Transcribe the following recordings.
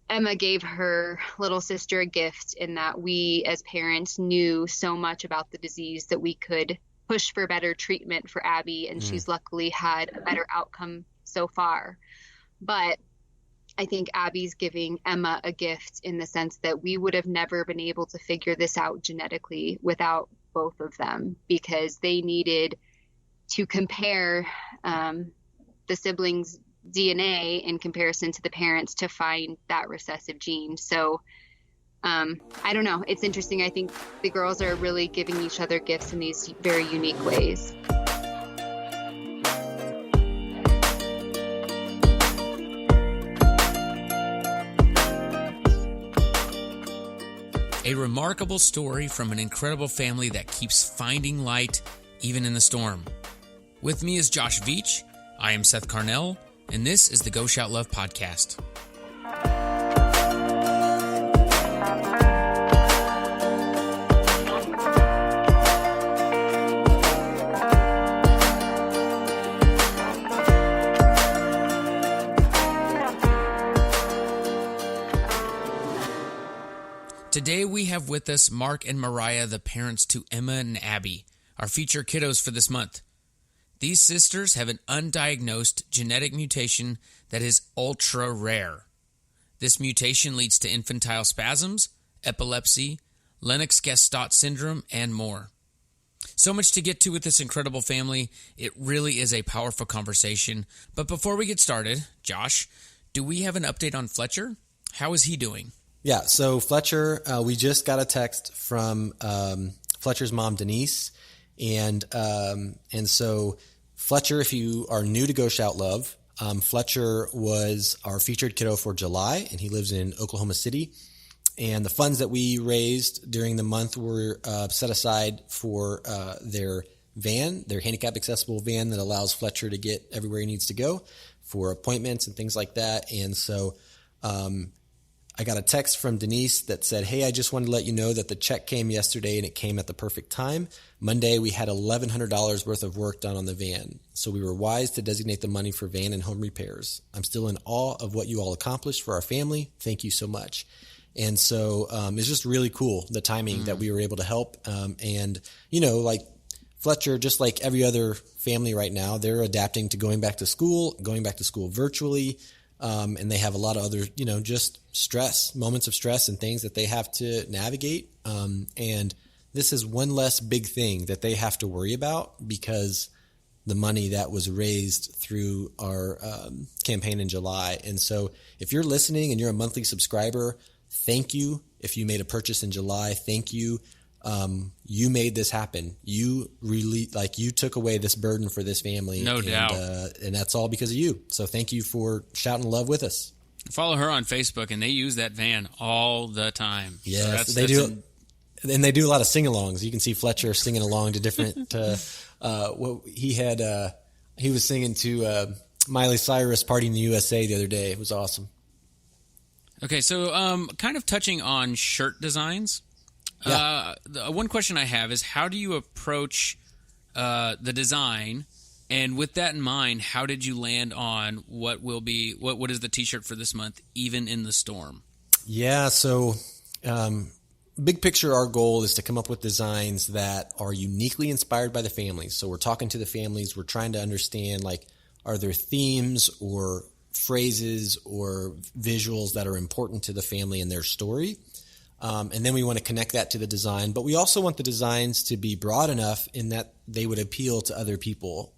Emma gave her little sister a gift in that we as parents knew so much about the disease that we could push for better treatment for Abby, and she's luckily had a better outcome so far. But I think Abby's giving Emma a gift in the sense that we would have never been able to figure this out genetically without both of them, because they needed to compare the siblings' DNA in comparison to the parents to find that recessive gene. So I don't know. It's interesting. I think the girls are really giving each other gifts in these very unique ways. A remarkable story from an incredible family that keeps finding light even in the storm. With me is Josh Veach. I am Seth Carnell, and this is the Go Shout Love podcast. Today we have with us Mark and Mariah, the parents to Emma and Abby, our feature kiddos for this month. These sisters have an undiagnosed genetic mutation that is ultra rare. This mutation leads to infantile spasms, epilepsy, Lennox-Gastaut Syndrome, and more. So much to get to with this incredible family. It really is a powerful conversation. But before we get started, Josh, do we have an update on Fletcher? How is he doing? Yeah, so Fletcher, we just got a text from Fletcher's mom, Denise, and so Fletcher, if you are new to Go Shout Love, Fletcher was our featured kiddo for July, and he lives in Oklahoma City. And the funds that we raised during the month were set aside for their van, their handicap accessible van that allows Fletcher to get everywhere he needs to go for appointments and things like that. And so I got a text from Denise that said, "Hey, I just wanted to let you know that the check came yesterday and it came at the perfect time. Monday, we had $1,100 worth of work done on the van. So we were wise to designate the money for van and home repairs. I'm still in awe of what you all accomplished for our family. Thank you so much." And so it's just really cool, the timing that we were able to help. And, you know, like Fletcher, just like every other family right now, they're adapting to going back to school virtually. And they have a lot of other, you know, just moments of stress and things that they have to navigate. And this is one less big thing that they have to worry about because the money that was raised through our campaign in July. And so if you're listening and you're a monthly subscriber, thank you. If you made a purchase in July, thank you. You made this happen. You really, you took away this burden for this family. No doubt. And that's all because of you. So thank you for shouting love with us. Follow her on Facebook, and they use that van all the time. Yes, they do. And they do a lot of sing-alongs. You can see Fletcher singing along to different, he was singing to Miley Cyrus Party in the USA the other day. It was awesome. Okay, so kind of touching on shirt designs. Yeah. One question I have is, how do you approach the design? And with that in mind, how did you land on what is the T-shirt for this month, even in the storm? Yeah, so big picture, our goal is to come up with designs that are uniquely inspired by the families. So we're talking to the families. We're trying to understand, are there themes or phrases or visuals that are important to the family and their story? And then we want to connect that to the design, but we also want the designs to be broad enough in that they would appeal to other people.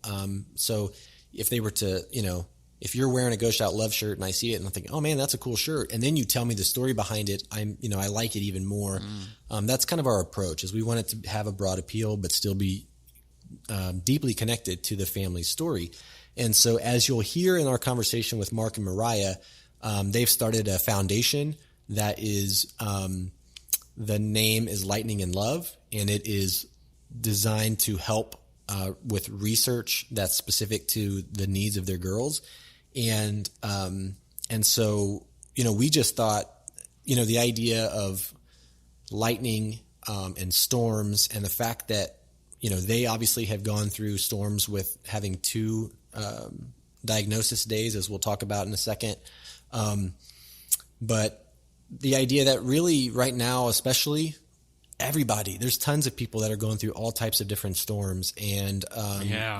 So if they were to, if you're wearing a Go Shout Love shirt and I see it and I'm thinking, oh man, that's a cool shirt. And then you tell me the story behind it. I like it even more. That's kind of our approach, is we want it to have a broad appeal, but still be deeply connected to the family's story. And so as you'll hear in our conversation with Mark and Mariah, they've started a foundation that is, the name is Lightning in Love, and it is designed to help with research that's specific to the needs of their girls. And so, we just thought, the idea of lightning and storms, and the fact that, they obviously have gone through storms with having 2 diagnosis days, as we'll talk about in a second. But the idea that really right now, especially everybody, there's tons of people that are going through all types of different storms. And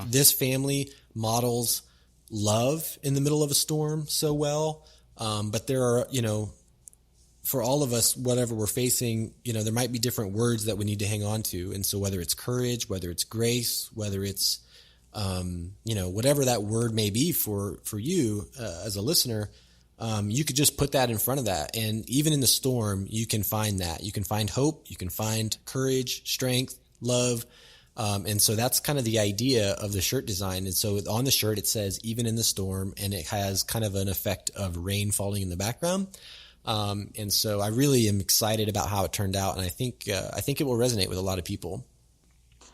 this family models love in the middle of a storm so well. But there are, for all of us, whatever we're facing, there might be different words that we need to hang on to. And so whether it's courage, whether it's grace, whether it's, whatever that word may be for you as a listener, you could just put that in front of that. And even in the storm, you can find that. You can find hope. You can find courage, strength, love. And so that's kind of the idea of the shirt design. And so on the shirt, it says, even in the storm, and it has kind of an effect of rain falling in the background. And so I really am excited about how it turned out. And I think it will resonate with a lot of people.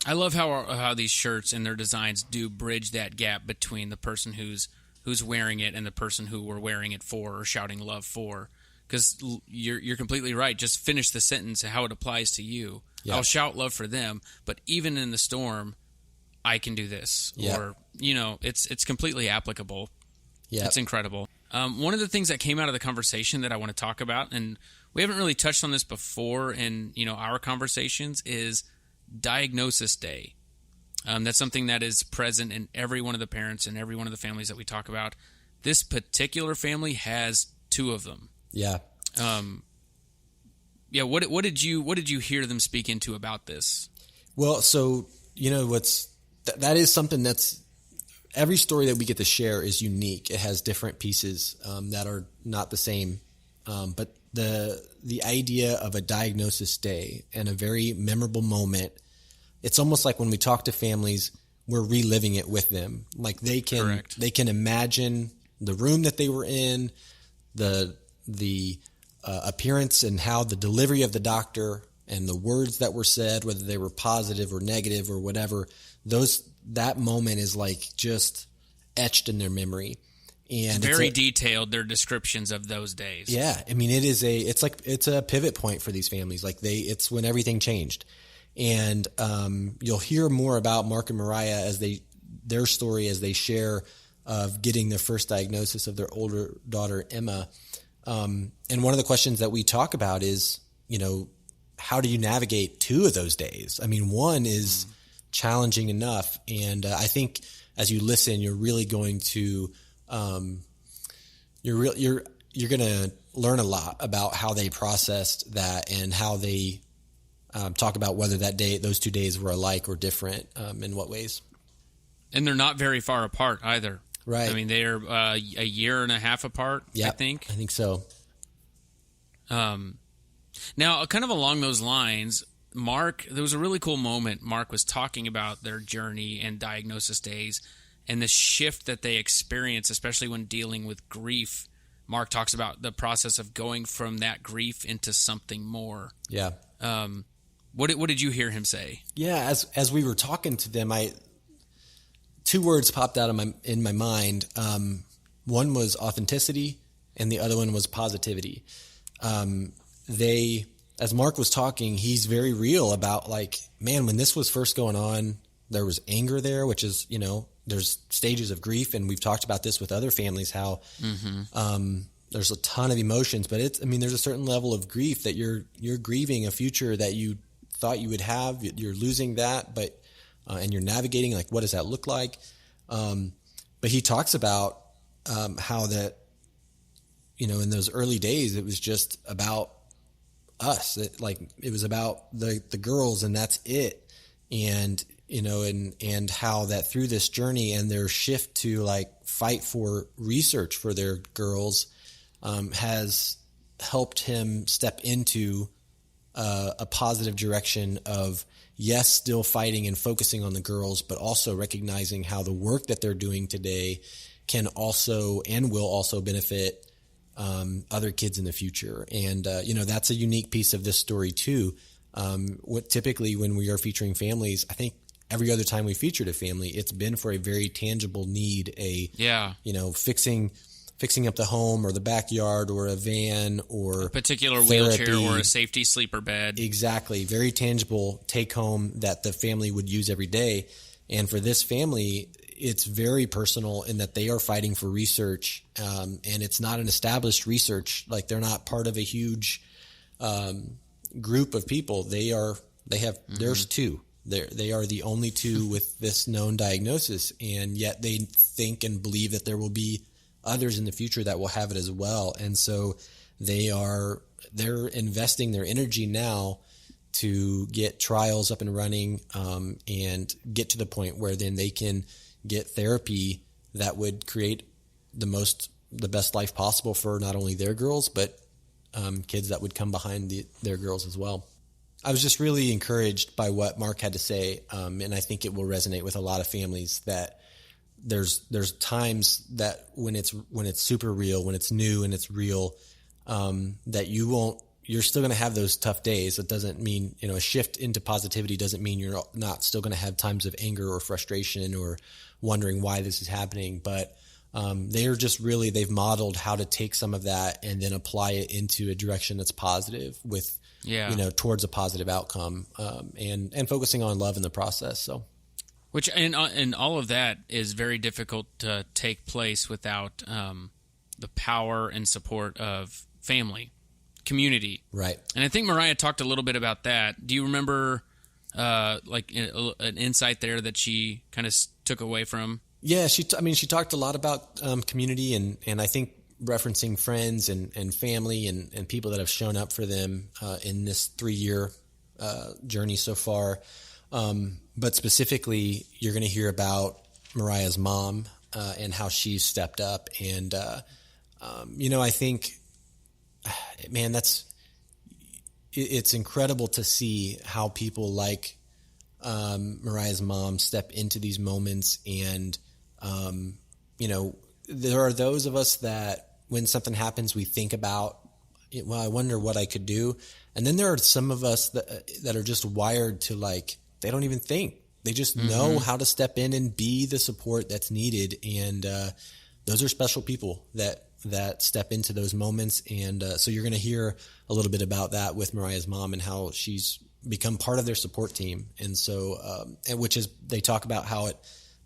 I love how these shirts and their designs do bridge that gap between the person who's wearing it and the person who we're wearing it for or shouting love for. Because you're completely right. Just finish the sentence how it applies to you. Yeah. I'll shout love for them, but even in the storm, I can do this. Yeah. Or, it's completely applicable. Yeah. It's incredible. One of the things that came out of the conversation that I want to talk about, and we haven't really touched on this before in, our conversations, is Diagnosis Day. That's something that is present in every one of the parents and every one of the families that we talk about. This particular family has 2 of them. Yeah. What did you hear them speak into about this? Well, so that is something that's every story that we get to share is unique. It has different pieces that are not the same. But the idea of a diagnosis day and a very memorable moment, it's almost like when we talk to families, we're reliving it with them. Like they can imagine the room that they were in, the appearance and how the delivery of the doctor and the words that were said, whether they were positive or negative or whatever, that moment is like just etched in their memory. And very detailed, their descriptions of those days. Yeah. I mean, it's a pivot point for these families. Like it's when everything changed. And you'll hear more about Mark and Mariah their story as they share of getting their first diagnosis of their older daughter, Emma. And one of the questions that we talk about is, how do you navigate 2 of those days? I mean, one is challenging enough. And I think as you listen, you're really going to, you're going to learn a lot about how they processed that and how they talk about whether those 2 days were alike or different, in what ways. And they're not very far apart either. Right. I mean, they're a year and a half apart, I think. I think so. Now, kind of along those lines, Mark, there was a really cool moment. Mark was talking about their journey and diagnosis days and the shift that they experience, especially when dealing with grief. Mark talks about the process of going from that grief into something more. Yeah. What did you hear him say? Yeah, as we were talking to them, 2 words popped out in my mind. One was authenticity, and the other one was positivity. As Mark was talking, he's very real about when this was first going on, there was anger there, which is, there's stages of grief, and we've talked about this with other families, how there's a ton of emotions, but there's a certain level of grief that you're grieving a future that you thought you would have. You're losing that, but and you're navigating, what does that look like? But he talks about how that, in those early days, it was just about us. It was about the girls, and that's it. And, and how that through this journey and their shift to fight for research for their girls has helped him step into a positive direction of, yes, still fighting and focusing on the girls, but also recognizing how the work that they're doing today can also and will also benefit other kids in the future. And, that's a unique piece of this story too. Typically when we are featuring families, I think every other time we featured a family, it's been for a very tangible need, fixing up the home or the backyard or a van or a particular therapy. Wheelchair or a safety sleeper bed. Exactly. Very tangible take home that the family would use every day. And for this family, it's very personal in that they are fighting for research, and it's not an established research. Like, they're not part of a huge group of people. There's two. They are the only two with this known diagnosis, and yet they think and believe that there will be others in the future that will have it as well. And so they're investing their energy now to get trials up and running, and get to the point where then they can get therapy that would create the best life possible for not only their girls, but kids that would come behind their girls as well. I was just really encouraged by what Mark had to say, and I think it will resonate with a lot of families that there's times that when it's super real, when it's new and it's real, that you're still going to have those tough days. It doesn't mean, a shift into positivity doesn't mean you're not still going to have times of anger or frustration or wondering why this is happening. But they've modeled how to take some of that and then apply it into a direction that's positive with, towards a positive outcome, and focusing on love in the process. So, which and all of that is very difficult to take place without the power and support of family, community. Right. And I think Mariah talked a little bit about that. Do you remember an insight there that she kind of took away from? Yeah, she talked a lot about community and I think referencing friends and family and people that have shown up for them in this 3-year journey so far. But specifically, you're going to hear about Mariah's mom and how she's stepped up. And, I think, man, it's incredible to see how people like Mariah's mom step into these moments. And, there are those of us that when something happens, we think about, well, I wonder what I could do. And then there are some of us that are just wired to, like, they don't even think. They just know how to step in and be the support that's needed. And those are special people that step into those moments. And so you're going to hear a little bit about that with Mariah's mom and how she's become part of their support team. And so, they talk about how it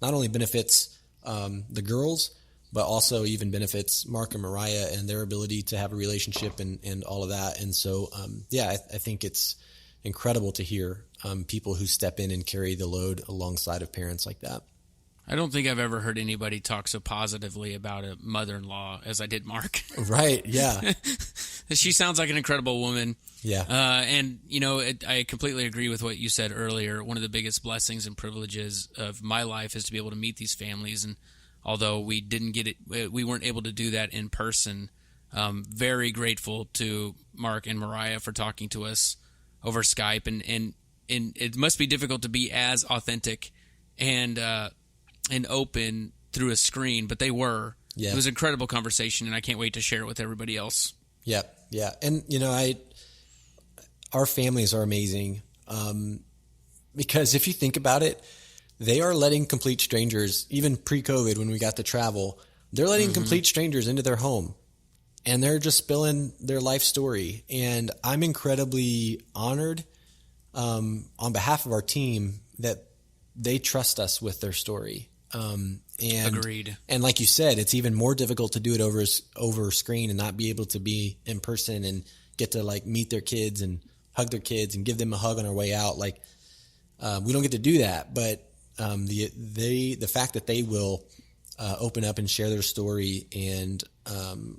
not only benefits the girls, but also even benefits Mark and Mariah and their ability to have a relationship and all of that. And so, I think it's incredible to hear people who step in and carry the load alongside of parents like that. I don't think I've ever heard anybody talk so positively about a mother-in-law as I did Mark. Right, yeah. She sounds like an incredible woman. Yeah. I completely agree with what you said earlier. One of the biggest blessings and privileges of my life is to be able to meet these families. And although we weren't able to do that in person, very grateful to Mark and Mariah for talking to us over Skype. And it must be difficult to be as authentic and open through a screen, but they were. Yeah. It was an incredible conversation, and I can't wait to share it with everybody else. Yep. Yeah. And, our families are amazing, because if you think about it, they are letting complete strangers, even pre-COVID when we got to travel, they're letting complete strangers into their home, and they're just spilling their life story. And I'm incredibly honored on behalf of our team that they trust us with their story. And agreed. And like you said, it's even more difficult to do it over screen and not be able to be in person and get to, like, meet their kids and hug their kids and give them a hug on our way out. Like, we don't get to do that, but the fact that they will open up and share their story, and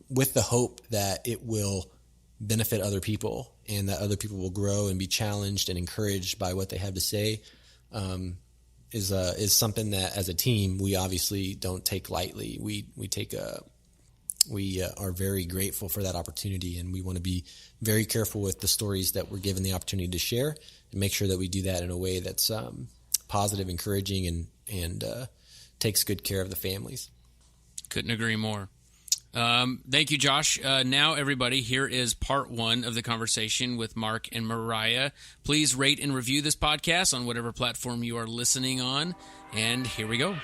with the hope that it will benefit other people and that other people will grow and be challenged and encouraged by what they have to say, is something that as a team we obviously don't take lightly. We are very grateful for that opportunity, and we want to be very careful with the stories that we're given the opportunity to share and make sure that we do that in a way that's positive, encouraging, and takes good care of the families. Couldn't agree more. Thank you, Josh. Now, everybody, here is part 1 of the conversation with Mark and Mariah. Please rate and review this podcast on whatever platform you are listening on. And here we go.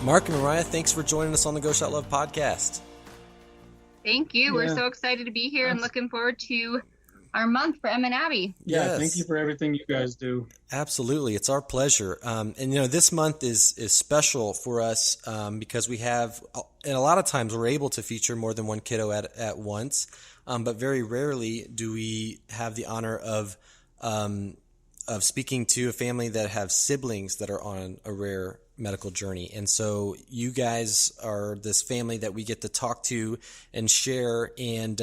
Mark and Mariah, thanks for joining us on the Go Shout Love podcast. Thank you. We're so excited to be here and looking forward to our month for Emma and Abby. Yeah, Yes. thank you for everything you guys do. Absolutely. It's our pleasure. And, this month is special for us because we have, and a lot of times we're able to feature more than one kiddo at once, but very rarely do we have the honor of speaking to a family that have siblings that are on a rare medical journey. And so you guys are this family that we get to talk to and share, and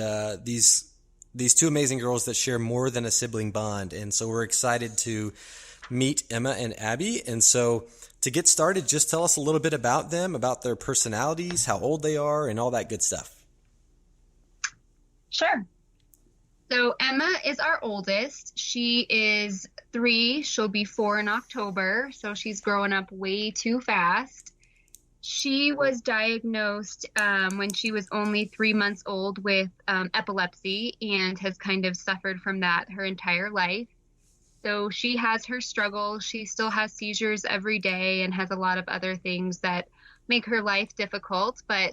these two amazing girls that share more than a sibling bond. And so we're excited to meet Emma and Abby. And so to get started, just tell us a little bit about them, about their personalities, how old they are, and all that good stuff. Sure. So Emma is our oldest. She is 3. She'll be 4 in October. So she's growing up way too fast. She was diagnosed when she was only 3 months old with epilepsy and has kind of suffered from that her entire life. So she has her struggles. She still has seizures every day and has a lot of other things that make her life difficult, but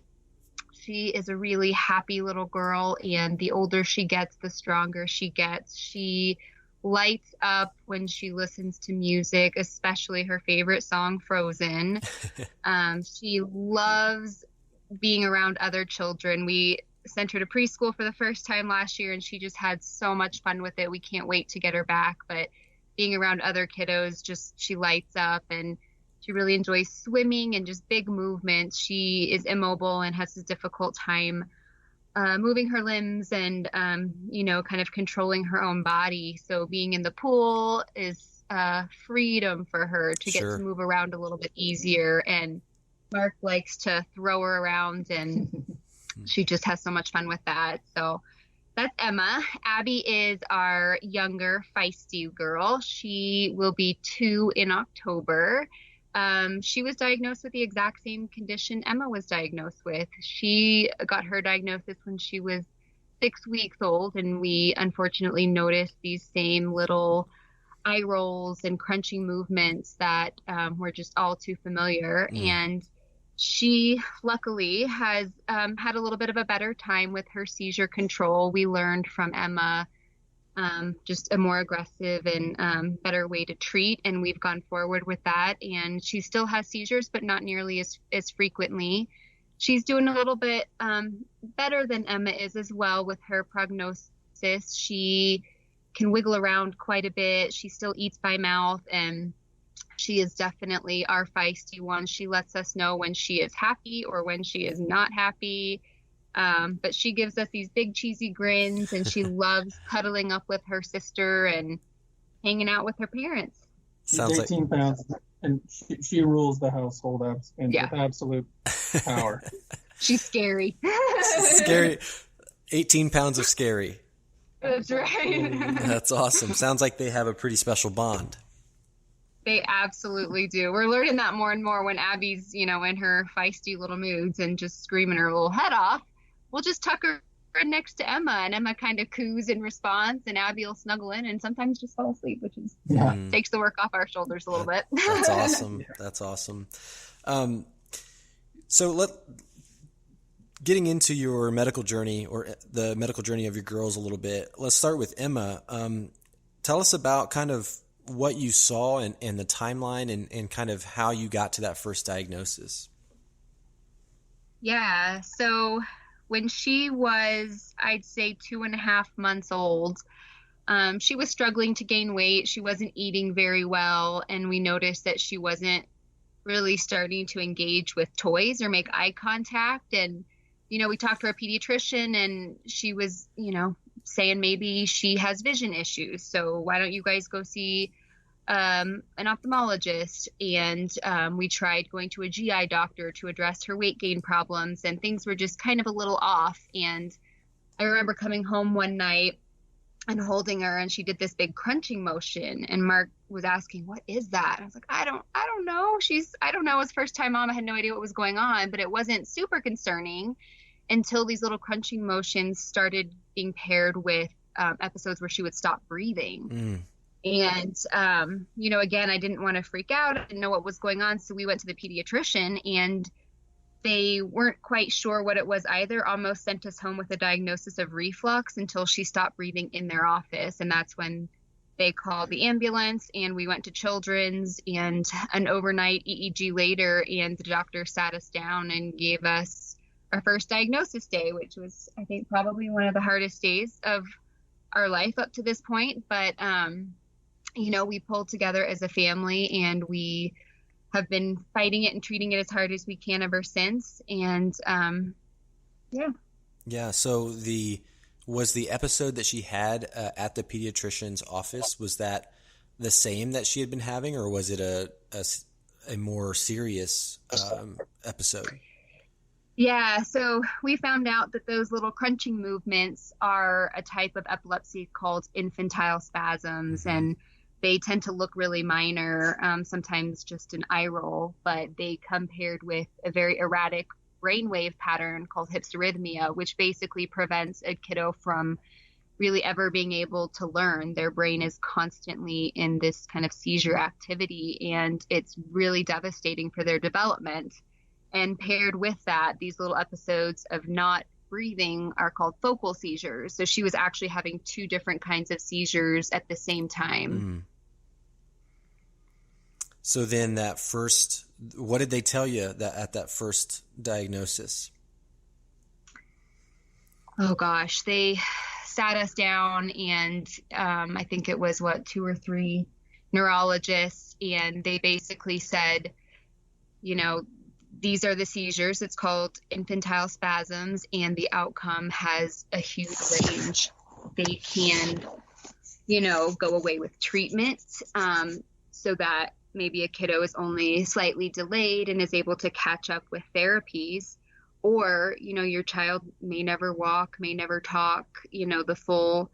she is a really happy little girl, and the older she gets, the stronger she gets. She lights up when she listens to music, especially her favorite song, Frozen. She loves being around other children. We sent her to preschool for the first time last year, and she just had so much fun with it. We can't wait to get her back, but being around other kiddos, she lights up, and she really enjoys swimming and just big movements. She is immobile and has a difficult time moving her limbs and, kind of controlling her own body. So being in the pool is freedom for her to get to move around a little bit easier. And Mark likes to throw her around, and she just has so much fun with that. So that's Emma. Abby is our younger, feisty girl. She will be 2 in October. She was diagnosed with the exact same condition Emma was diagnosed with. She got her diagnosis when she was 6 weeks old, and we unfortunately noticed these same little eye rolls and crunching movements that were just all too familiar. And she luckily has had a little bit of a better time with her seizure control. We learned from Emma just a more aggressive and better way to treat, and we've gone forward with that. And she still has seizures, but not nearly as frequently. She's doing a little bit better than Emma is as well with her prognosis. She can wiggle around quite a bit. She still eats by mouth, and she is definitely our feisty one. She lets us know when she is happy or when she is not happy. But she gives us these big cheesy grins, and she loves cuddling up with her sister and hanging out with her parents. She's 18 pounds, and she rules the household with absolute power. She's scary. Scary. 18 pounds of scary. That's right. That's awesome. Sounds like they have a pretty special bond. They absolutely do. We're learning that more and more when Abby's, in her feisty little moods and just screaming her little head off. We'll just tuck her next to Emma, and Emma kind of coos in response, and Abby will snuggle in and sometimes just fall asleep, which is takes the work off our shoulders a little bit. That's awesome. That's awesome. So getting into your medical journey, or the medical journey of your girls a little bit, let's start with Emma. Tell us about kind of what you saw and the timeline and kind of how you got to that first diagnosis. Yeah. So when she was, I'd say 2.5 months old, she was struggling to gain weight. She wasn't eating very well. And we noticed that she wasn't really starting to engage with toys or make eye contact. And, we talked to our pediatrician, and she was, saying maybe she has vision issues. So why don't you guys go see an ophthalmologist? And we tried going to a GI doctor to address her weight gain problems, and things were just kind of a little off. And I remember coming home one night and holding her, and she did this big crunching motion, and Mark was asking, "What is that?" And I was like, I don't know. I don't know. It was first time mom. I had no idea what was going on, but it wasn't super concerning until these little crunching motions started being paired with episodes where she would stop breathing. And, again, I didn't want to freak out. I didn't know what was going on. So we went to the pediatrician, and they weren't quite sure what it was either, almost sent us home with a diagnosis of reflux until she stopped breathing in their office. And that's when they called the ambulance, and we went to Children's, and an overnight EEG later, and the doctor sat us down and gave us our first diagnosis day, which was, I think, probably one of the hardest days of our life up to this point. But, we pulled together as a family, and we have been fighting it and treating it as hard as we can ever since. And, Yeah. So was the episode that she had at the pediatrician's office, was that the same that she had been having, or was it a more serious episode? Yeah, so we found out that those little crunching movements are a type of epilepsy called infantile spasms, mm-hmm. and they tend to look really minor, sometimes just an eye roll, but they come paired with a very erratic brainwave pattern called hypsarrhythmia, which basically prevents a kiddo from really ever being able to learn. Their brain is constantly in this kind of seizure activity, and it's really devastating for their development. And paired with that, these little episodes of not breathing are called focal seizures. So she was actually having two different kinds of seizures at the same time. So then what did they tell you at that first diagnosis? Oh gosh, they sat us down, and I think it was 2 or 3 neurologists, and they basically said, these are the seizures. It's called infantile spasms, and the outcome has a huge range. They can, go away with treatment, so that maybe a kiddo is only slightly delayed and is able to catch up with therapies, or, your child may never walk, may never talk, the full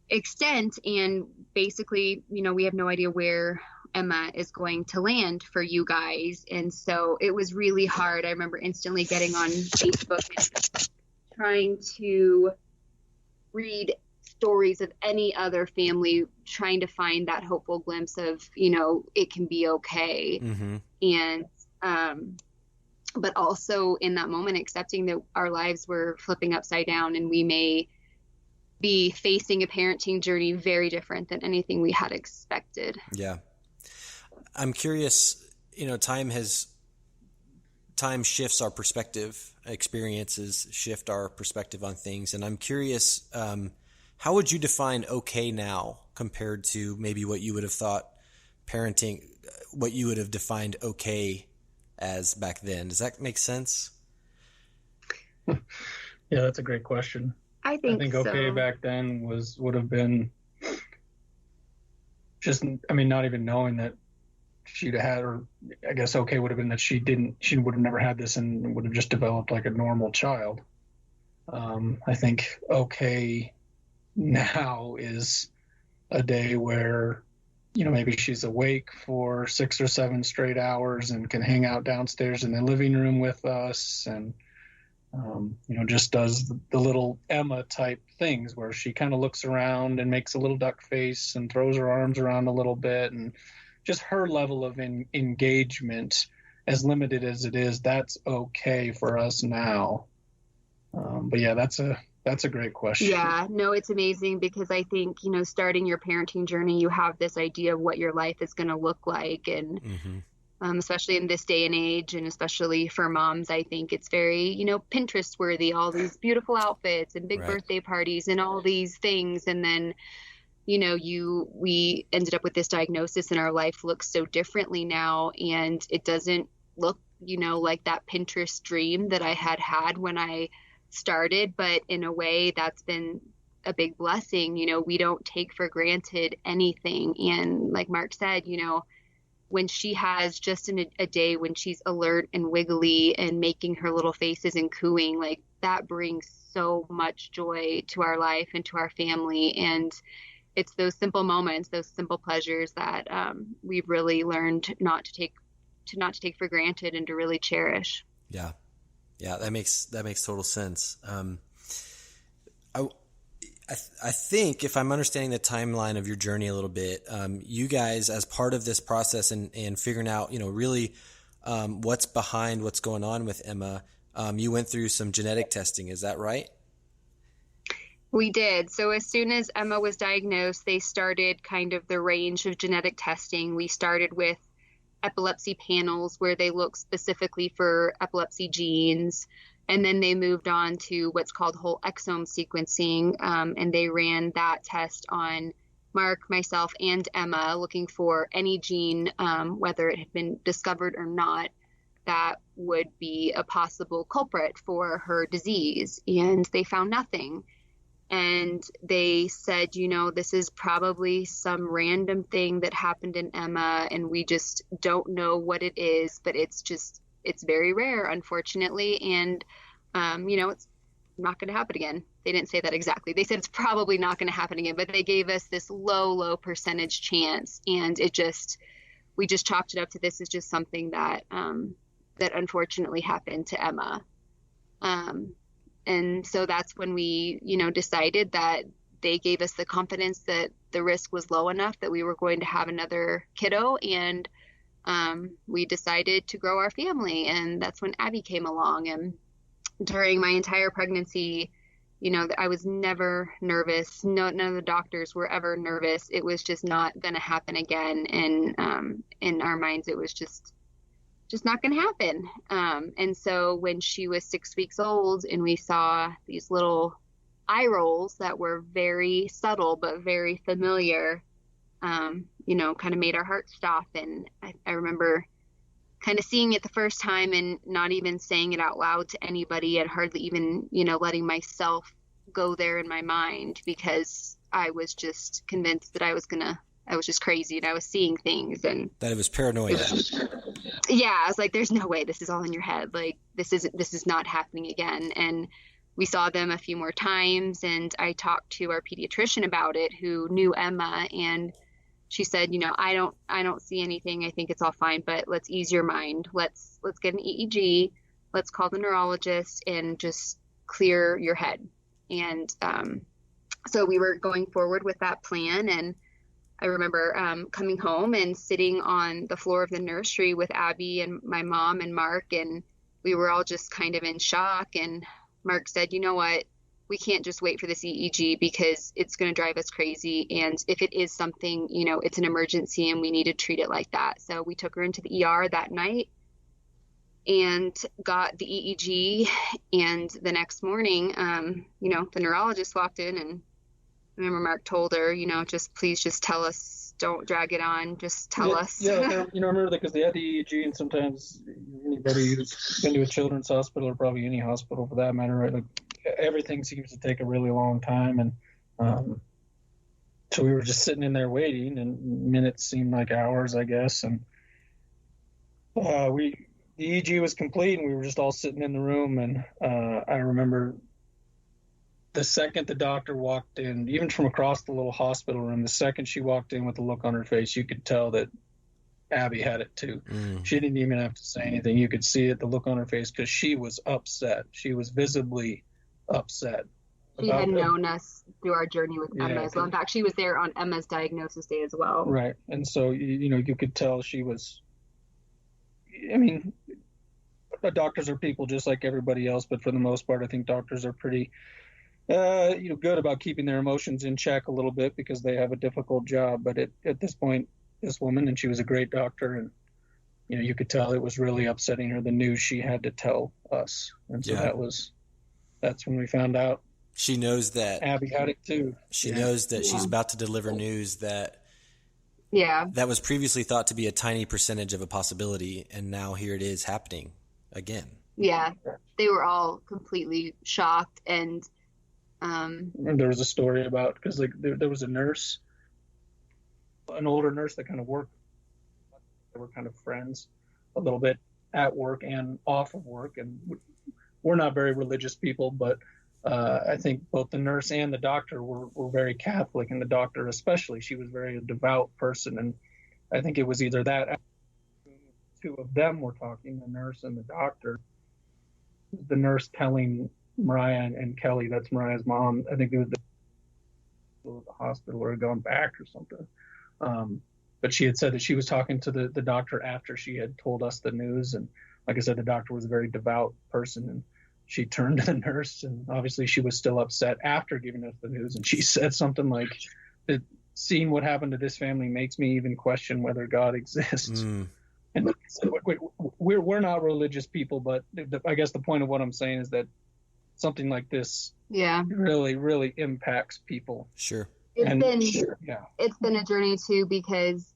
extent. And basically, we have no idea where Emma is going to land for you guys. And so it was really hard. I remember instantly getting on Facebook and trying to read stories of any other family, trying to find that hopeful glimpse of, it can be okay. Mm-hmm. And, but also in that moment, accepting that our lives were flipping upside down, and we may be facing a parenting journey very different than anything we had expected. Yeah. I'm curious, time shifts our perspective, experiences shift our perspective on things. And I'm curious, how would you define okay now compared to maybe what you would have thought parenting, what you would have defined okay as back then? Does that make sense? Yeah, that's a great question. I think so. Okay back then would have been just, not even knowing that she'd had, or I guess okay would have been that she would have never had this and would have just developed like a normal child. I think okay now is a day where, maybe she's awake for 6 or 7 straight hours and can hang out downstairs in the living room with us, and, just does the little Emma type things where she kind of looks around and makes a little duck face and throws her arms around a little bit, and just her level of engagement, as limited as it is, that's okay for us now. But yeah, that's a great question. Yeah, no, it's amazing, because I think, starting your parenting journey, you have this idea of what your life is going to look like. And especially in this day and age, and especially for moms, I think it's very, Pinterest worthy, all these beautiful outfits and big birthday parties and all these things. And then, we ended up with this diagnosis, and our life looks so differently now. And it doesn't look, like that Pinterest dream that I had when I started, but in a way that's been a big blessing. We don't take for granted anything. And like Mark said, when she has just a day when she's alert and wiggly and making her little faces and cooing, like that brings so much joy to our life and to our family. And it's those simple moments, those simple pleasures that we've really learned not to take for granted and to really cherish. Yeah. Yeah, that makes total sense. I think if I'm understanding the timeline of your journey a little bit, you guys, as part of this process and figuring out, really what's behind what's going on with Emma. You went through some genetic testing, is that right? We did. So as soon as Emma was diagnosed, they started kind of the range of genetic testing. We started with epilepsy panels where they look specifically for epilepsy genes. And then they moved on to what's called whole exome sequencing. And they ran that test on Mark, myself, and Emma, looking for any gene, whether it had been discovered or not, that would be a possible culprit for her disease. And they found nothing. And they said, this is probably some random thing that happened in Emma, and we just don't know what it is, but it's very rare, unfortunately. And, it's not going to happen again. They didn't say that exactly. They said it's probably not going to happen again, but they gave us this low percentage chance. And we just chalked it up to this is just something that unfortunately happened to Emma. And so that's when we, decided that they gave us the confidence that the risk was low enough that we were going to have another kiddo. And we decided to grow our family. And that's when Abby came along. And during my entire pregnancy, I was never nervous. None of the doctors were ever nervous. It was just not going to happen again. And in our minds, it was just not going to happen. And so when she was 6 weeks old and we saw these little eye rolls that were very subtle but very familiar, kind of made our heart stop. And I remember kind of seeing it the first time and not even saying it out loud to anybody, and hardly even, letting myself go there in my mind, because I was just convinced that I was just crazy and I was seeing things, and that it was paranoia. I was like, there's no way this is all in your head. Like, this is not happening again. And we saw them a few more times, and I talked to our pediatrician about it, who knew Emma, and she said, I don't see anything. I think it's all fine, but let's ease your mind. Let's get an EEG. Let's call the neurologist and just clear your head. And so we were going forward with that plan. And I remember coming home and sitting on the floor of the nursery with Abby and my mom and Mark, and we were all just kind of in shock. And Mark said, you know what, we can't just wait for this EEG because it's going to drive us crazy. And if it is something, it's an emergency and we need to treat it like that. So we took her into the ER that night and got the EEG. And the next morning, the neurologist walked in, and I remember Mark told her, please just tell us, don't drag it on, just tell us. Yeah, I remember that because they had the EEG, and sometimes anybody who's been to a children's hospital, or probably any hospital for that matter, right? Like, everything seems to take a really long time. And so we were just sitting in there waiting, and minutes seemed like hours, I guess. And the EEG was complete, and we were just all sitting in the room. And I remember the second the doctor walked in, even from across the little hospital room, the second she walked in with a look on her face, you could tell that Abby had it too. She didn't even have to say anything. You could see it, the look on her face, because she was upset. She was visibly upset. She had known us through our journey with Emma as well. In fact, she was there on Emma's diagnosis day as well. Right. And so, you could tell she was, the doctors are people just like everybody else, but for the most part, I think doctors are pretty good about keeping their emotions in check a little bit, because they have a difficult job. But at this point, this woman, and she was a great doctor, and you could tell it was really upsetting her, the news she had to tell us. And so that's when we found out. She knows that Abby had it too. She knows that she's about to deliver news that was previously thought to be a tiny percentage of a possibility, and now here it is happening again. Yeah, they were all completely shocked. And there was a story about, because there was a nurse, an older nurse that kind of worked. They were kind of friends a little bit at work and off of work, and we're not very religious people, but I think both the nurse and the doctor were very Catholic, and the doctor especially, she was very a devout person. And I think it was either that, two of them were talking, the nurse and the doctor. The nurse telling Mariah and Kelly, that's Mariah's mom, I think it was the hospital or had gone back or something, but she had said that she was talking to the doctor after she had told us the news. And like I said, the doctor was a very devout person, and she turned to the nurse, and obviously she was still upset after giving us the news. And she said something like, that seeing what happened to this family makes me even question whether God exists. And like I said, we're not religious people, but I guess the point of what I'm saying is that something like this really, really impacts people. Sure. It's been a journey too, because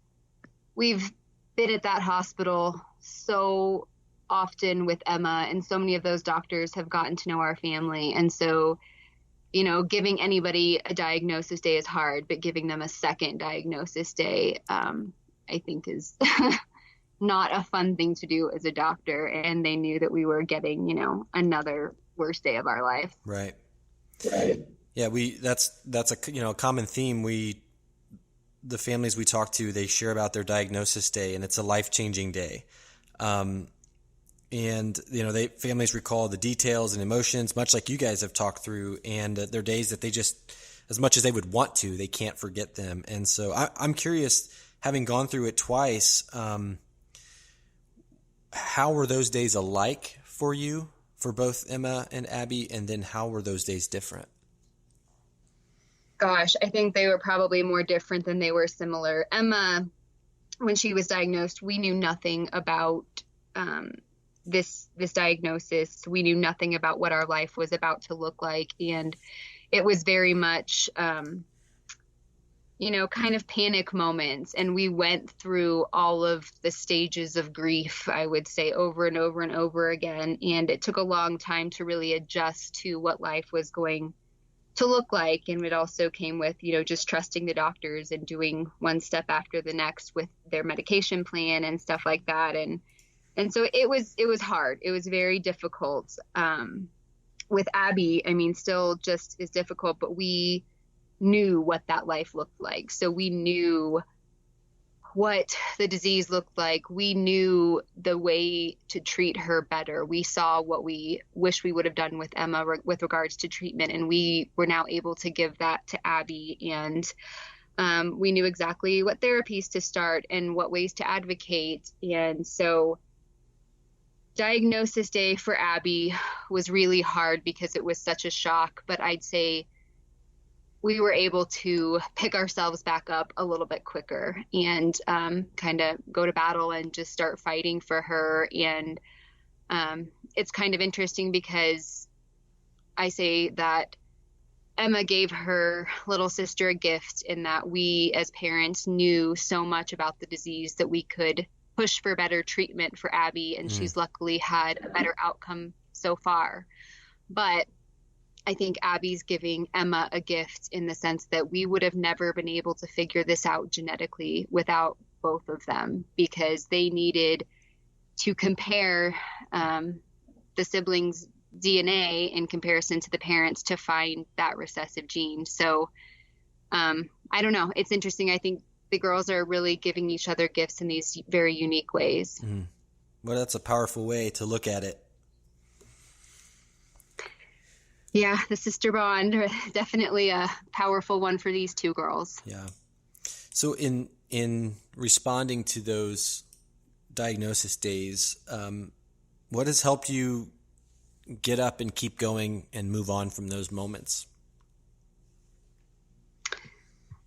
we've been at that hospital so often with Emma, and so many of those doctors have gotten to know our family. And so, you know, giving anybody a diagnosis day is hard, but giving them a second diagnosis day, I think is not a fun thing to do as a doctor. And they knew that we were getting, you know, another worst day of our life. Right. Yeah, that's a, you know, common theme. The families we talk to, they share about their diagnosis day, and it's a life-changing day. And you know, families recall the details and emotions, much like you guys have talked through, and they're days that they just, as much as they would want to, they can't forget them. And so I'm curious, having gone through it twice, how were those days alike for you, for both Emma and Abby, and then how were those days different? Gosh, I think they were probably more different than they were similar. Emma, when she was diagnosed, we knew nothing about this diagnosis. We knew nothing about what our life was about to look like, and it was very much, you know, kind of panic moments. And we went through all of the stages of grief, I would say, over and over and over again. And it took a long time to really adjust to what life was going to look like. And it also came with, you know, just trusting the doctors and doing one step after the next with their medication plan and stuff like that. And so it was hard. It was very difficult. With Abby, I mean, still just as difficult, but we knew what that life looked like. So we knew what the disease looked like. We knew the way to treat her better. We saw what we wish we would have done with Emma with regards to treatment, and we were now able to give that to Abby. And we knew exactly what therapies to start and what ways to advocate. And so diagnosis day for Abby was really hard because it was such a shock, but I'd say we were able to pick ourselves back up a little bit quicker and kind of go to battle and just start fighting for her. And it's kind of interesting because I say that Emma gave her little sister a gift in that we as parents knew so much about the disease that we could push for better treatment for Abby, and she's luckily had a better outcome so far. But I think Abby's giving Emma a gift in the sense that we would have never been able to figure this out genetically without both of them, because they needed to compare the siblings' DNA in comparison to the parents to find that recessive gene. So I don't know. It's interesting. I think the girls are really giving each other gifts in these very unique ways. Well, that's a powerful way to look at it. Yeah, the sister bond, definitely a powerful one for these two girls. Yeah. So in responding to those diagnosis days, what has helped you get up and keep going and move on from those moments?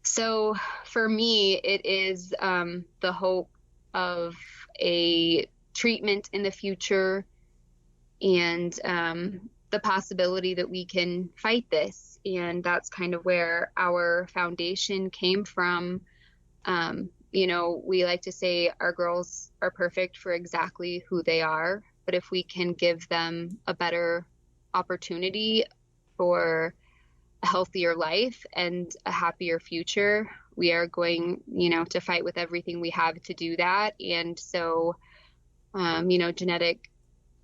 So for me, it is the hope of a treatment in the future, and the possibility that we can fight this. And that's kind of where our foundation came from. You know, we like to say our girls are perfect for exactly who they are, but if we can give them a better opportunity for a healthier life and a happier future, we are going, you know, to fight with everything we have to do that. And so, you know, genetic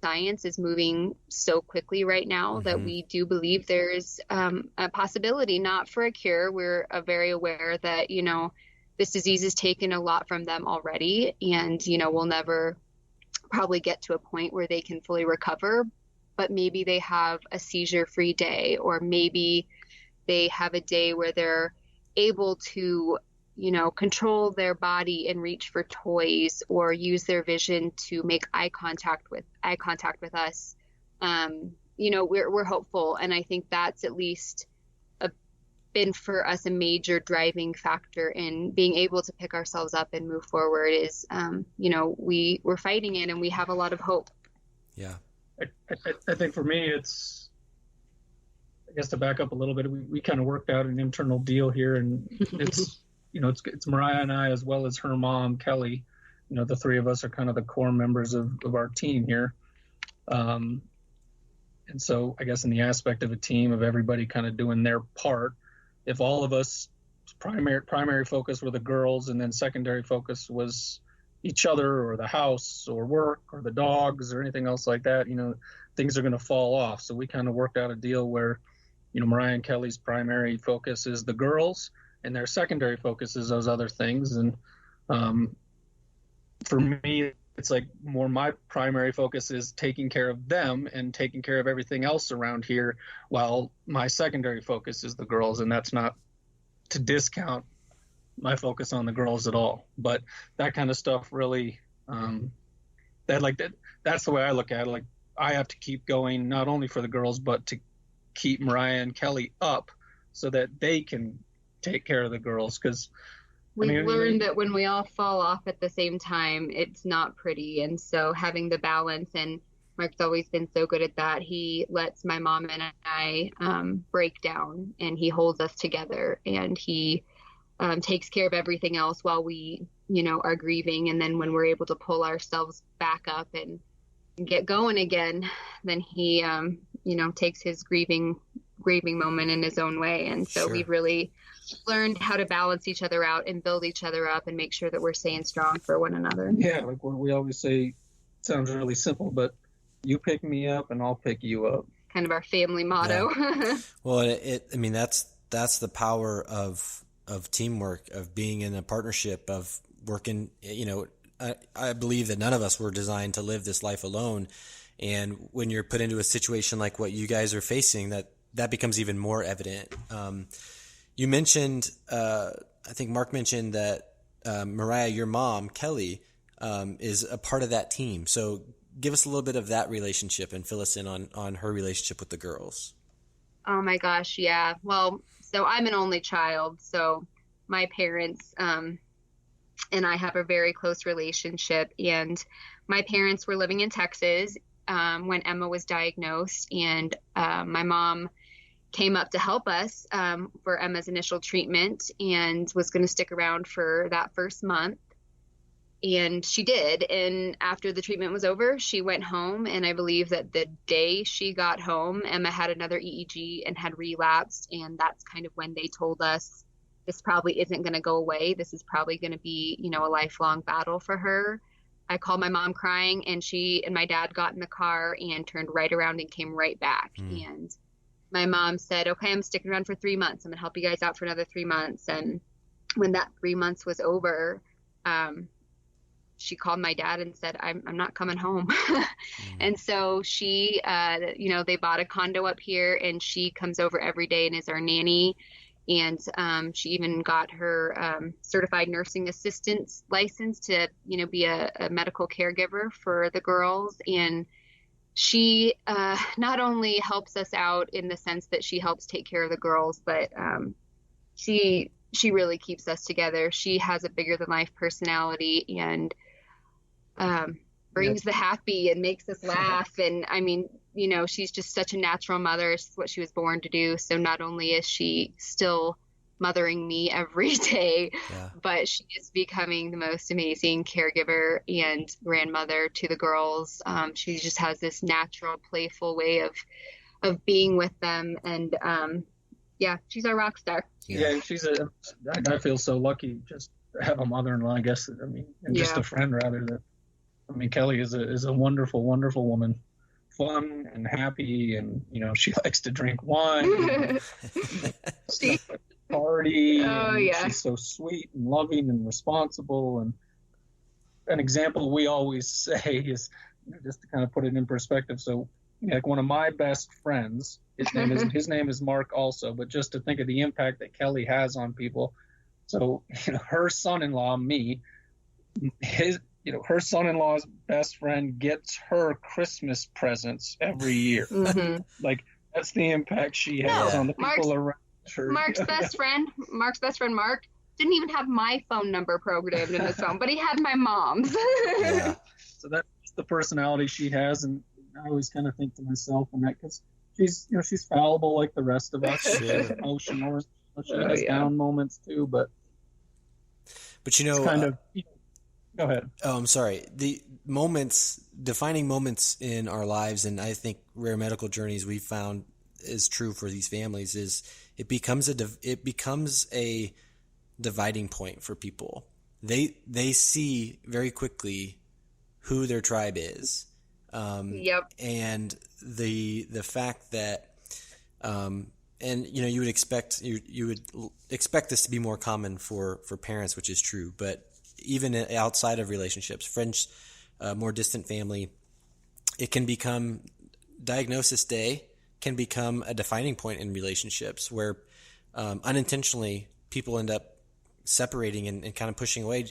science is moving so quickly right now that we do believe there's a possibility, not for a cure. We're very aware that, you know, this disease has taken a lot from them already, and, you know, we'll never probably get to a point where they can fully recover, but maybe they have a seizure-free day, or maybe they have a day where they're able to, control their body and reach for toys or use their vision to make eye contact with us, we're hopeful. And I think that's at least been for us a major driving factor in being able to pick ourselves up and move forward is, we're fighting it and we have a lot of hope. Yeah. I think for me, it's, I guess to back up a little bit, we kind of worked out an internal deal here, and it's, it's Mariah and I, as well as her mom, Kelly. The three of us are kind of the core members of our team here. And so I guess in the aspect of a team of everybody kind of doing their part, if all of us primary focus were the girls and then secondary focus was each other or the house or work or the dogs or anything else like that, things are going to fall off. So we kind of worked out a deal where, Mariah and Kelly's primary focus is the girls and their secondary focus is those other things. And for me, it's like more my primary focus is taking care of them and taking care of everything else around here, while my secondary focus is the girls. And that's not to discount my focus on the girls at all, but that kind of stuff really, that's the way I look at it. Like, I have to keep going, not only for the girls, but to keep Mariah and Kelly up so that they can take care of the girls. Because we've learned that when we all fall off at the same time, it's not pretty. And so having the balance, and Mark's always been so good at that. He lets my mom and I break down, and he holds us together, and he takes care of everything else while we, are grieving. And then when we're able to pull ourselves back up and get going again, then he, takes his grieving moment in his own way. And so we've really learned how to balance each other out and build each other up and make sure that we're staying strong for one another. Yeah, like what we always say, sounds really simple, but you pick me up and I'll pick you up. Kind of our family motto. Yeah. Well, that's the power of teamwork, of being in a partnership, of working. I believe that none of us were designed to live this life alone. And when you're put into a situation like what you guys are facing, that becomes even more evident. You mentioned, I think Mark mentioned that Mariah, your mom, Kelly, is a part of that team. So give us a little bit of that relationship and fill us in on her relationship with the girls. Oh my gosh, yeah. Well, so I'm an only child, so my parents and I have a very close relationship. And my parents were living in Texas when Emma was diagnosed, and my mom came up to help us for Emma's initial treatment and was going to stick around for that first month. And she did. And after the treatment was over, she went home. And I believe that the day she got home, Emma had another EEG and had relapsed. And that's kind of when they told us this probably isn't going to go away. This is probably going to be, a lifelong battle for her. I called my mom crying, and she and my dad got in the car and turned right around and came right back. And my mom said, okay, I'm sticking around for 3 months. I'm going to help you guys out for another 3 months. And when that 3 months was over, she called my dad and said, I'm not coming home. And so she, they bought a condo up here, and she comes over every day and is our nanny. And she even got her certified nursing assistant license to, be a medical caregiver for the girls. And she not only helps us out in the sense that she helps take care of the girls, but she really keeps us together. She has a bigger than life personality and brings the happy and makes us laugh. And I mean, she's just such a natural mother. It's what she was born to do. So not only is she still mothering me every day, but she is becoming the most amazing caregiver and grandmother to the girls. She just has this natural, playful way of being with them. And she's our rock star. Yeah, I feel so lucky just to have a mother-in-law, I guess. I mean, and just a friend rather than. I mean, Kelly is a wonderful, wonderful woman, fun and happy, and she likes to drink wine, and party. She's so sweet and loving and responsible. And an example we always say is, just to kind of put it in perspective. So, like one of my best friends, his name is Mark also, but just to think of the impact that Kelly has on people. So, her son-in-law, me, her son-in-law's best friend gets her Christmas presents every year. Mm-hmm. Like, that's the impact she has on the people around her. Mark's best friend, Mark, didn't even have my phone number programmed in his phone, but he had my mom's. Yeah. So that's the personality she has, and I always kind of think to myself, and that because she's fallible like the rest of us. She's emotional. She has down moments too, but kind of. Go ahead. Oh, I'm sorry. The defining moments in our lives, and I think rare medical journeys we've found is true for these families, is it becomes a dividing point for people. They see very quickly who their tribe is. Yep. And the fact that, and you would expect this to be more common for parents, which is true, but even outside of relationships, friends, more distant family, it can become diagnosis day can become a defining point in relationships where unintentionally people end up separating and kind of pushing away,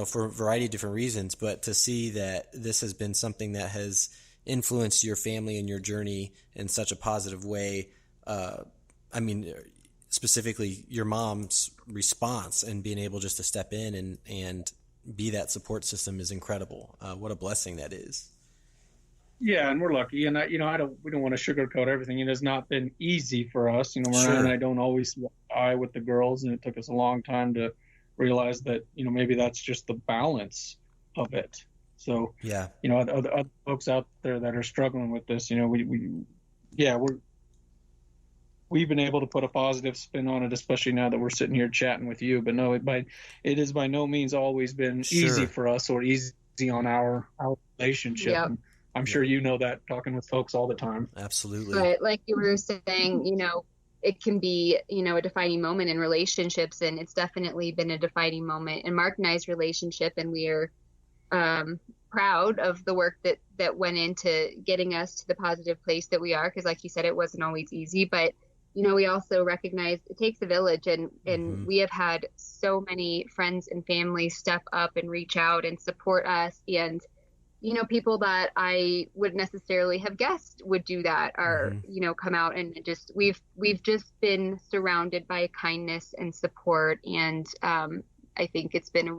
for a variety of different reasons. But to see that this has been something that has influenced your family and your journey in such a positive way, specifically your mom's response and being able just to step in and be that support system is incredible. What a blessing that is. Yeah, and we're lucky, and we don't want to sugarcoat everything. It has not been easy for us. Mariah and I don't always see eye with the girls, and it took us a long time to realize that maybe that's just the balance of it. So yeah, other folks out there that are struggling with this, we've been able to put a positive spin on it, especially now that we're sitting here chatting with you. But no, it has by no means always been easy for us or easy on our relationship. Yep. And I'm sure that talking with folks all the time. Absolutely. But like you were saying, it can be, a defining moment in relationships, and it's definitely been a defining moment in Mark and I's relationship, and we are proud of the work that went into getting us to the positive place that we are, because like you said, it wasn't always easy, but we also recognize it takes a village, and Mm-hmm. we have had so many friends and family step up and reach out and support us, and people that I wouldn't necessarily have guessed would do that are, Mm-hmm. Come out, and just we've just been surrounded by kindness and support. And I think it's been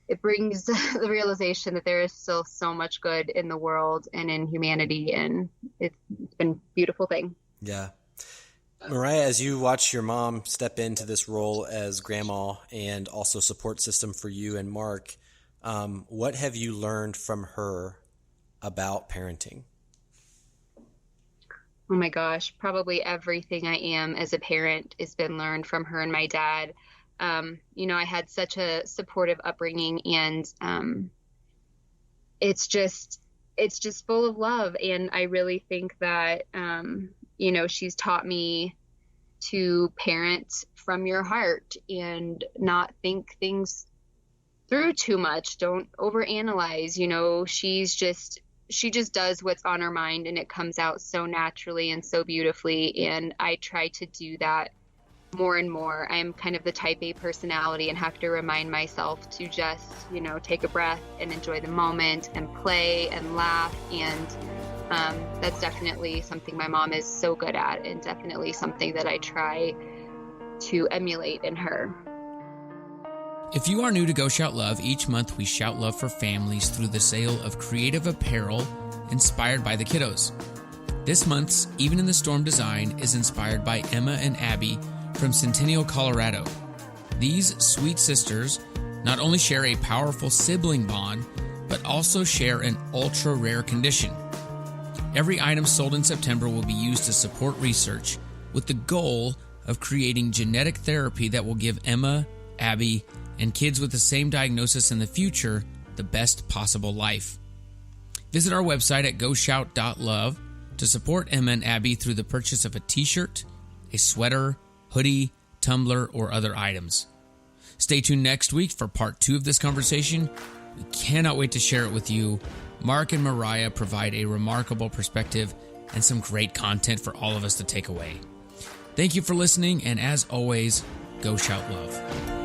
it brings the realization that there is still so much good in the world and in humanity. And it's been a beautiful thing. Yeah. Mariah, as you watch your mom step into this role as grandma and also support system for you and Mark, what have you learned from her about parenting? Oh my gosh, probably everything I am as a parent has been learned from her and my dad. I had such a supportive upbringing, and it's just full of love. And I really think that, she's taught me to parent from your heart and not think things through too much. Don't overanalyze. She just does what's on her mind, and it comes out so naturally and so beautifully. And I try to do that more and more. I'm kind of the type A personality and have to remind myself to just, take a breath and enjoy the moment and play and laugh. And that's definitely something my mom is so good at, and definitely something that I try to emulate in her. If you are new to Go Shout Love, each month we shout love for families through the sale of creative apparel inspired by the kiddos. This month's Even in the Storm design is inspired by Emma and Abby from Centennial, Colorado. These sweet sisters not only share a powerful sibling bond, but also share an ultra-rare condition. Every item sold in September will be used to support research with the goal of creating genetic therapy that will give Emma, Abby, and kids with the same diagnosis in the future the best possible life. Visit our website at goshout.love to support Emma and Abby through the purchase of a t-shirt, a sweater, hoodie, tumbler, or other items. Stay tuned next week for part 2 of this conversation. We cannot wait to share it with you. Mark and Mariah provide a remarkable perspective and some great content for all of us to take away. Thank you for listening, and as always, Go Shout Love.